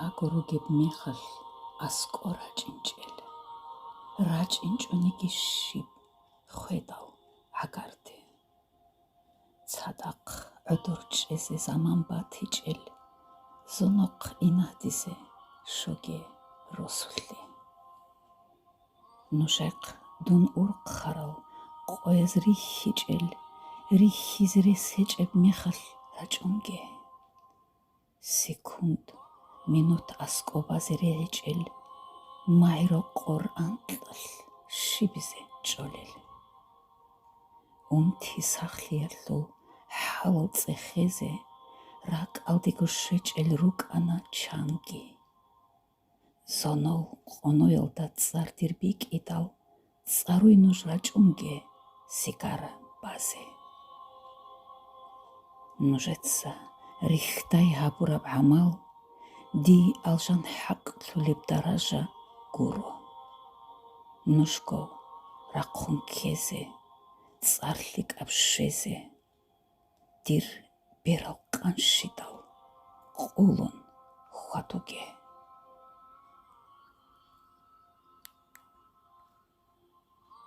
აგოროგებ მეხალ ასკორა ჭინჭელ რა ჭინჭონიკი შიბ ხვედავ აგარდე ცადაყ ოდორჭეზე ზამანბათიჭელ ზონოყ ინაჰდიზე შოგე როსვლი ნუშეყ დუნ ურყ ხარალ ყოეზ რიჰიჭელ რიჰიზრე სეჭებ მეხალ რაჭონგე სიქუნდ მინუთ ასკობაზე რეჭელ მაირო ყორ ანტლ შიბიზე ჭოლელ უნთი სახლიალო ჰალოწე ხეზე რა კალდიგო შეჭელ რუკანა ჩანგი ზონოლ ყონოელ და წარდირბი კიდალ წარუინოჟ რაჭუნგე სიგარა ბაზე ნუჟეცა რიხდაი ჰაბურაბ ამალ დი ალჟან ჰაყ თულებ დარაჟა გურო ნუშკო რაყხუნ ქეზე წარლი კაფშეზე დირ ბერალ ყანშიდალ ყულონ ხვატოგე